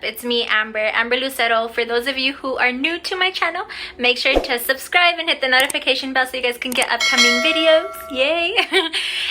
It's me, Amber Lucero. For those of you who are new to my channel, make sure to subscribe and hit the notification bell so you guys can get upcoming videos. Yay!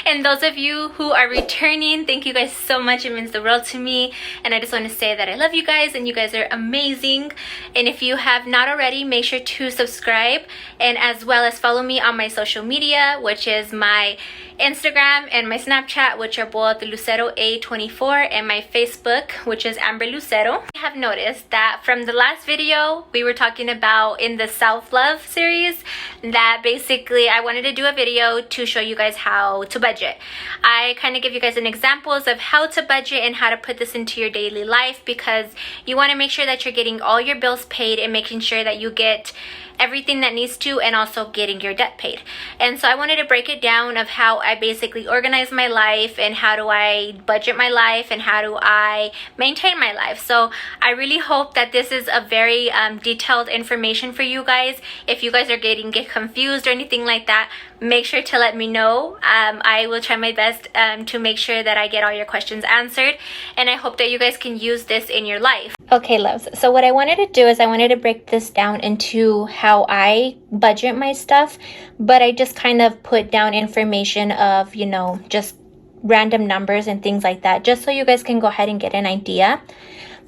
And those of you who are returning, thank you guys so much. It means the world to me. And I just want to say that I love you guys and you guys are amazing. And if you have not already, make sure to subscribe and as well as follow me on my social media, which is my Instagram and my Snapchat, which are both Lucero A24, and my Facebook, which is Amber Lucero. I have noticed that from the last video we were talking about in the self-love series that basically I wanted to do a video to show you guys how to budget. I kind of give you guys an examples of how to budget and how to put this into your daily life, because you want to make sure that you're getting all your bills paid and making sure that you get everything that needs to, and also getting your debt paid. And so I wanted to break it down of how I basically organize my life and how do I budget my life and how do I maintain my life. So I really hope that this is a very detailed information for you guys. If you guys are get confused or anything like that, make sure to let me know. I will try my best to make sure that I get all your questions answered, and I hope that you guys can use this in your life. Okay, loves, so what I wanted to do is I wanted to break this down into how I budget my stuff, but I just kind of put down information of, you know, just random numbers and things like that, just so you guys can go ahead and get an idea.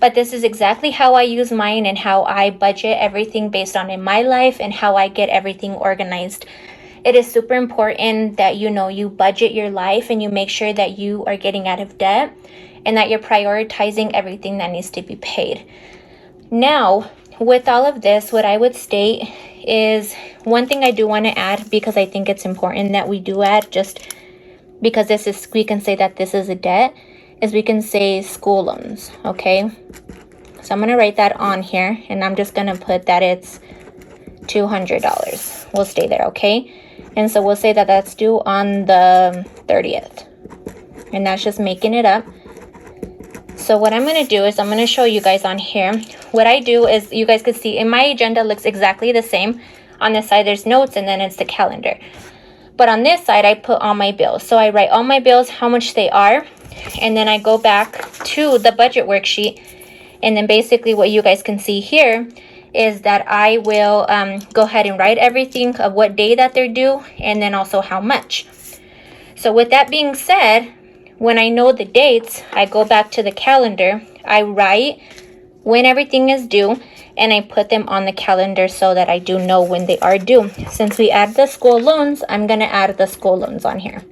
But this is exactly how I use mine and how I budget everything based on in my life and how I get everything organized. It is super important that you budget your life and you make sure that you are getting out of debt and that you're prioritizing everything that needs to be paid. Now, with all of this, what I would state is one thing I do want to add, because I think it's important that we do add, just because we can say that this is a debt, is we can say school loans, okay? So I'm going to write that on here, and I'm just going to put that it's $200. We'll stay there, okay? And so we'll say that that's due on the 30th. And that's just making it up. So what I'm going to do is I'm going to show you guys on here. What I do is, you guys can see in my agenda looks exactly the same. On this side there's notes and then it's the calendar. But on this side I put all my bills. So I write all my bills, how much they are. And then I go back to the budget worksheet. And then basically what you guys can see here is that I will go ahead and write everything of what day that they're due and then also how much. So with that being said, when I know the dates, I go back to the calendar, I write when everything is due, and I put them on the calendar so that I do know when they are due. Since we add the school loans, I'm going to add the school loans on here.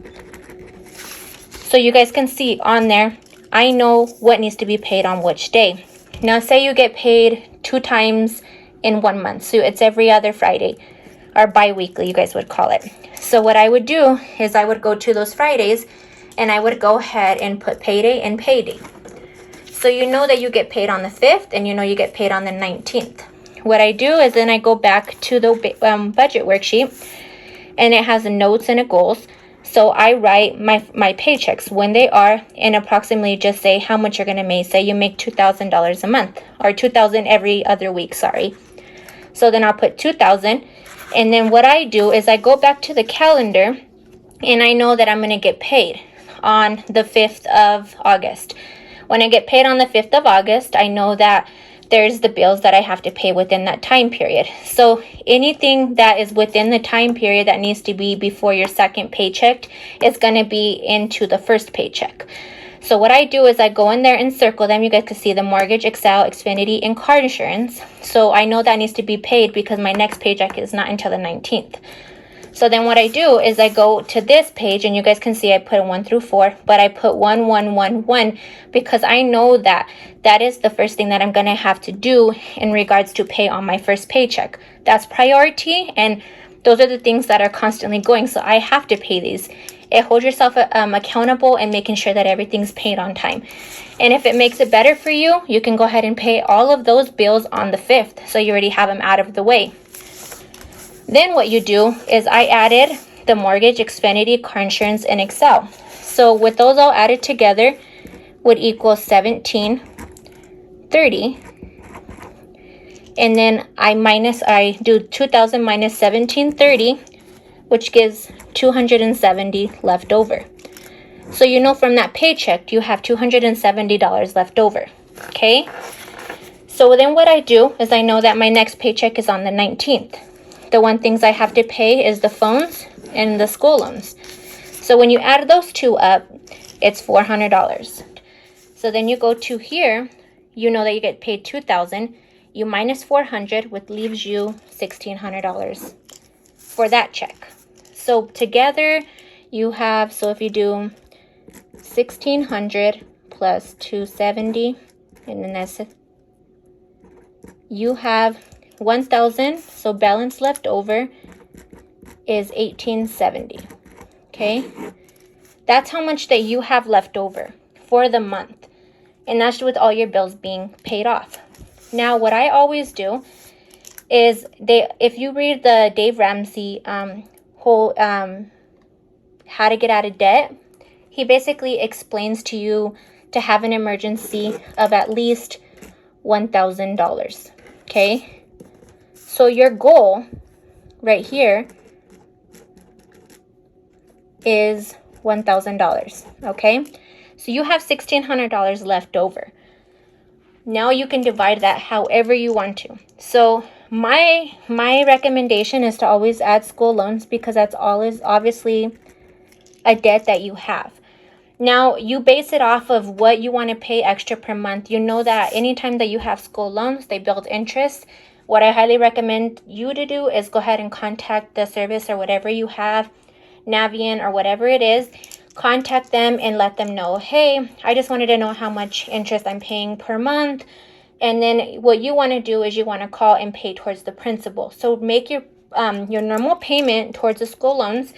So you guys can see on there, I know what needs to be paid on which day. Now say you get paid 2 times in 1 month, so it's every other Friday, or bi-weekly you guys would call it. So what I would do is I would go to those Fridays and I would go ahead and put payday and payday. So you know that you get paid on the 5th and you know you get paid on the 19th. What I do is then I go back to the budget worksheet, and it has the notes and the goals. So I write my paychecks when they are, and approximately just say how much you're going to make. Say you make $2,000 a month, or $2,000 every other week, sorry. So then I'll put $2,000, and then what I do is I go back to the calendar and I know that I'm going to get paid on the 5th of August. When I get paid on the 5th of August, I know that there's the bills that I have to pay within that time period. So anything that is within the time period that needs to be before your second paycheck is going to be into the first paycheck. So what I do is I go in there and circle them. You guys can see the mortgage, Excel, Xfinity, and car insurance. So I know that needs to be paid because my next paycheck is not until the 19th. So then what I do is I go to this page, and you guys can see I put 1 through 4, but I put 1, 1, 1, 1, because I know that that is the first thing that I'm going to have to do in regards to pay on my first paycheck. That's priority, and those are the things that are constantly going. So I have to pay these. It holds yourself accountable and making sure that everything's paid on time. And if it makes it better for you, you can go ahead and pay all of those bills on the 5th. So you already have them out of the way. Then what you do is I added the mortgage, Xfinity, car insurance, and Excel. So with those all added together would equal $1,730. And then I do 2,000 minus 1,730, which gives $270 left over. So you know from that paycheck you have $270 left over. Okay? So then what I do is I know that my next paycheck is on the 19th. The one things I have to pay is the phones and the school loans. So when you add those two up, it's $400. So then you go to here, you know that you get paid $2,000. You minus 400, which leaves you $1,600 for that check. So together you have, so if you do 1,600 plus 270, and then that's, you have 1,000. So balance left over is 1,870. Okay, that's how much that you have left over for the month, and that's with all your bills being paid off. Now what I always do is, if you read the Dave Ramsey whole how to get out of debt, he basically explains to you to have an emergency of at least $1,000. Okay, so your goal right here is $1,000. Okay, so you have $1,600 left over. Now you can divide that however you want to. So my recommendation is to always add school loans, because that's always obviously a debt that you have. Now you base it off of what you want to pay extra per month. You know that anytime that you have school loans, they build interest. What I highly recommend you to do is go ahead and contact the service or whatever you have, Navient or whatever it is. Contact them and let them know, hey, I just wanted to know how much interest I'm paying per month. And then what you want to do is you want to call and pay towards the principal. So make your normal payment towards the school loans,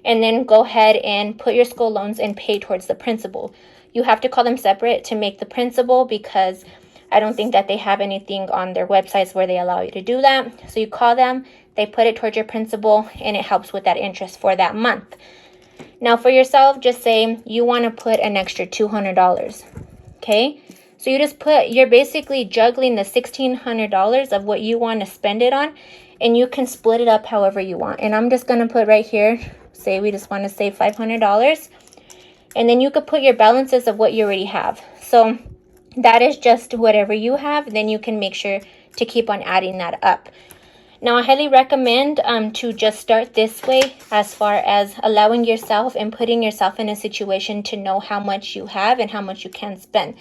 and then go ahead and put your school loans and pay towards the principal. You have to call them separate to make the principal, because I don't think that they have anything on their websites where they allow you to do that. So you call them, they put it towards your principal, and it helps with that interest for that month. Now for yourself, just say you want to put an extra $200. Okay, so you just you're basically juggling the $1,600 of what you want to spend it on, and you can split it up however you want. And I'm just going to put right here, say we just want to save $500, and then you could put your balances of what you already have. So that is just whatever you have. Then you can make sure to keep on adding that up. Now I highly recommend to just start this way, as far as allowing yourself and putting yourself in a situation to know how much you have and how much you can spend.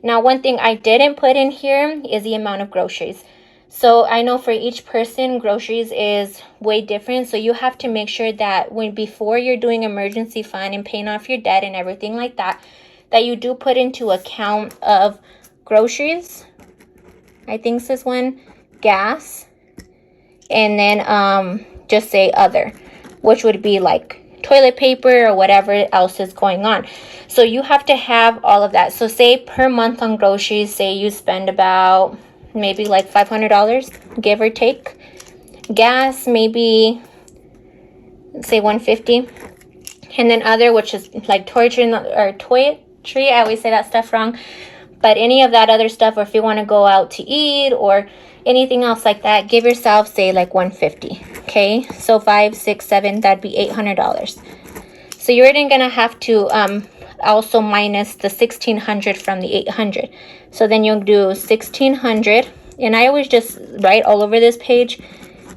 Now one thing I didn't put in here is the amount of groceries. So I know for each person, groceries is way different. So you have to make sure that before you're doing emergency fund and paying off your debt and everything like that, that you do put into account of groceries. I think this one, gas, and then just say other, which would be like toilet paper or whatever else is going on. So you have to have all of that. So say per month on groceries, say you spend about maybe like $500, give or take. Gas, maybe say $150, and then other, which is like toiletry. I always say that stuff wrong, but any of that other stuff, or if you want to go out to eat or anything else like that, give yourself say like $150. Okay, so 5, 6, 7, that'd be $800. So you're then gonna have to also minus the $1,600 from the $800. So then you'll do $1,600, and I always just write all over this page,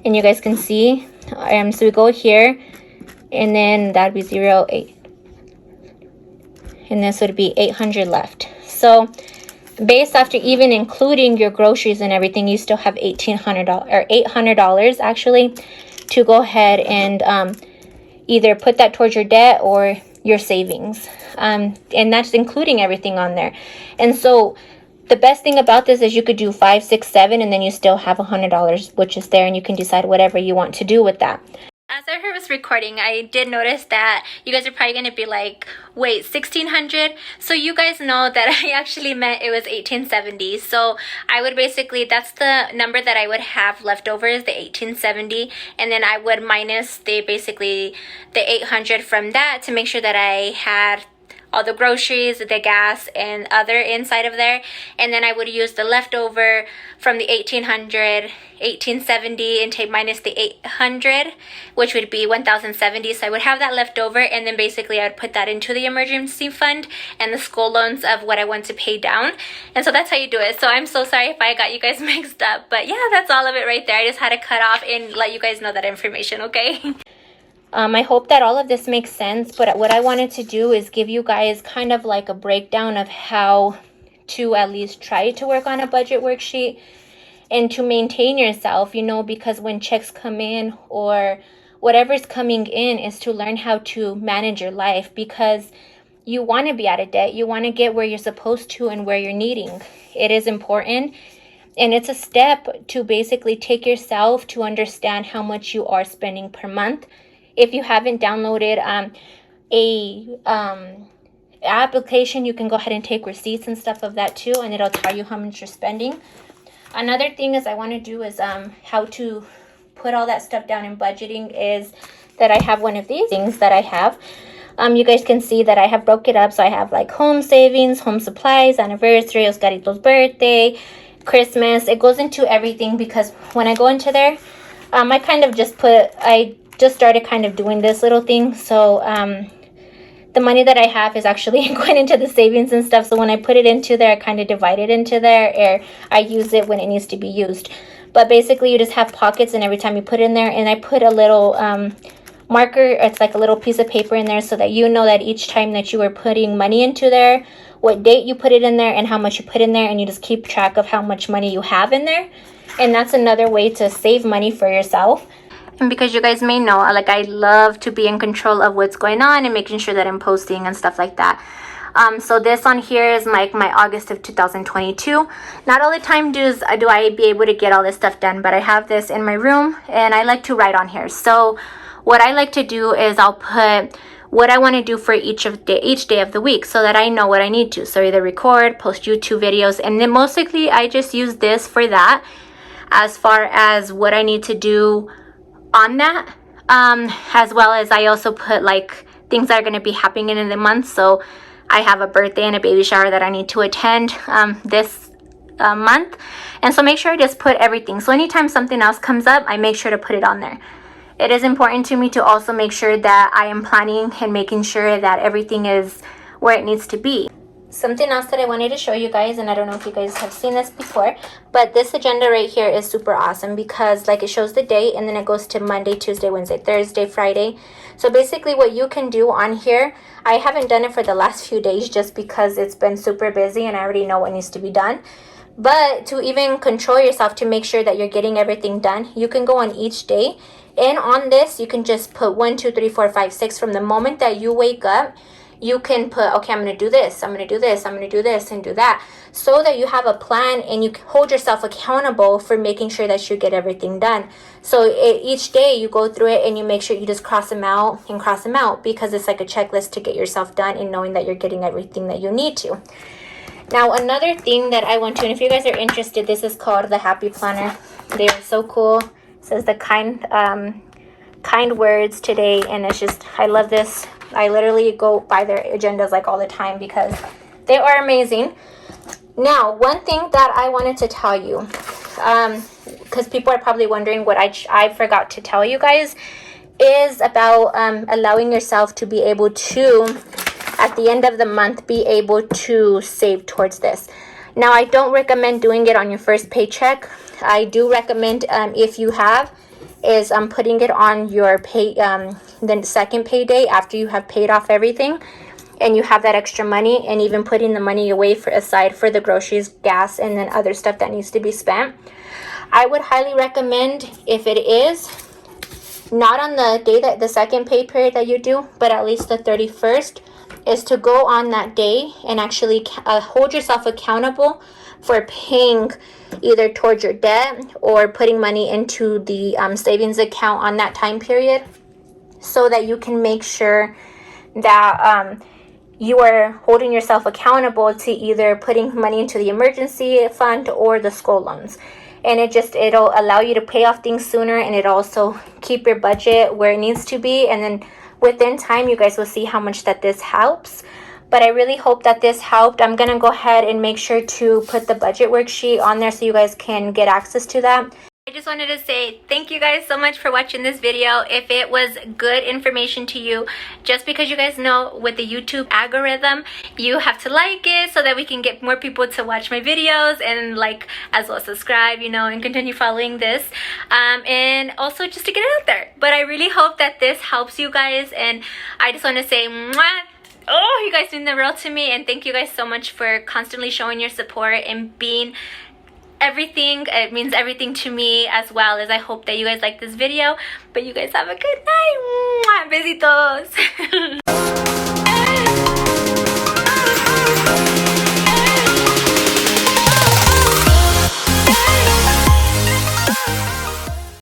and you guys can see. So we go here, and then that'd be 0, 8, and this would be 800 left. So based after even including your groceries and everything, you still have $1,800 or $800 actually to go ahead and either put that towards your debt or your savings, and that's including everything on there. And so the best thing about this is you could do 5, 6, 7, and then you still have $100, which is there, and you can decide whatever you want to do with that. As I was recording, I did notice that you guys are probably going to be like, wait, 1,600? So you guys know that I actually meant it was 1,870. So I would basically, that's the number that I would have left over, is the 1,870. And then I would minus the 800 from that to make sure that I had all the groceries, the gas, and other inside of there. And then I would use the leftover from the 1870 and take minus the 800, which would be 1070. So I would have that left over, and then basically I would put that into the emergency fund and the school loans of what I want to pay down. And so that's how you do it. So I'm so sorry if I got you guys mixed up, but yeah, that's all of it right there. I just had to cut off and let you guys know that information, okay? I hope that all of this makes sense, but what I wanted to do is give you guys kind of like a breakdown of how to at least try to work on a budget worksheet and to maintain yourself, you know, because when checks come in or whatever's coming in, is to learn how to manage your life, because you want to be out of debt. You want to get where you're supposed to and where you're needing. It is important. And it's a step to basically take yourself to understand how much you are spending per month. If you haven't downloaded a application, you can go ahead and take receipts and stuff of that too, and it'll tell you how much you're spending. Another thing is I want to do is how to put all that stuff down in budgeting is that I have one of these things that I have. You guys can see that I have broke it up. So I have like home savings, home supplies, anniversary, Oscarito's birthday, Christmas. It goes into everything because when I go into there, I kind of I just started kind of doing this little thing. So the money that I have is actually going into the savings and stuff. So when I put it into there, I kind of divide it into there, or I use it when it needs to be used. But basically you just have pockets, and every time you put in there, and I put a little marker, it's like a little piece of paper in there, so that you know that each time that you are putting money into there, what date you put it in there and how much you put in there, and you just keep track of how much money you have in there. And that's another way to save money for yourself. And because you guys may know, like, I love to be in control of what's going on and making sure that I'm posting and stuff like that. So this on here is my August of 2022. Not all the time do I be able to get all this stuff done, but I have this in my room and I like to write on here. So what I like to do is I'll put what I want to do for each day of the week, so that I know what I need to. So either record, post YouTube videos, and then mostly I just use this for that, as far as what I need to do on that, as well as I also put like things that are going to be happening in the month. So I have a birthday and a baby shower that I need to attend this month, and so make sure I just put everything. So anytime something else comes up, I make sure to put it on there. It is important to me to also make sure that I am planning and making sure that everything is where it needs to be. Something else that I wanted to show you guys, and I don't know if you guys have seen this before, but this agenda right here is super awesome because like it shows the date, and then it goes to Monday, Tuesday, Wednesday, Thursday, Friday. So basically what you can do on here, I haven't done it for the last few days just because it's been super busy and I already know what needs to be done. But to even control yourself to make sure that you're getting everything done, you can go on each day, and on this you can just put 1, 2, 3, 4, 5, 6 from the moment that you wake up. You can put, okay, I'm going to do this, I'm going to do this, I'm going to do this and do that, so that you have a plan and you hold yourself accountable for making sure that you get everything done. So each day you go through it and you make sure you just cross them out and cross them out, because it's like a checklist to get yourself done and knowing that you're getting everything that you need to. Now, another thing that I want to, and if you guys are interested, this is called the Happy Planner. They are so cool. It says the kind words today, and it's just, I love this. I literally go by their agendas like all the time because they are amazing. Now, one thing that I wanted to tell you, because people are probably wondering what I forgot to tell you guys, is about allowing yourself to be able to, at the end of the month, be able to save towards this. Now, I don't recommend doing it on your first paycheck. I do recommend, if you have, is putting it on your the second payday after you have paid off everything and you have that extra money, and even putting the money away aside for the groceries, gas, and then other stuff that needs to be spent. I would highly recommend, if it is not on the day that the second pay period that you do, but at least the 31st, is to go on that day and actually hold yourself accountable for paying either towards your debt or putting money into the savings account on that time period, so that you can make sure that you are holding yourself accountable to either putting money into the emergency fund or the school loans. And it'll allow you to pay off things sooner, and it also keep your budget where it needs to be. And then within time, you guys will see how much that this helps. but I really hope that this helped. I'm gonna go ahead and make sure to put the budget worksheet on there so you guys can get access to that. I just wanted to say thank you guys so much for watching this video. If it was good information to you, just because you guys know with the YouTube algorithm, you have to like it so that we can get more people to watch my videos and like as well as subscribe, you know, and continue following this. And also just to get it out there. But I really hope that this helps you guys, and I just want to say mwah! Oh, you guys mean the world to me, and thank you guys so much for constantly showing your support and being everything. It means everything to me, as well as I hope that you guys like this video. But you guys have a good night. Mwah! Besitos.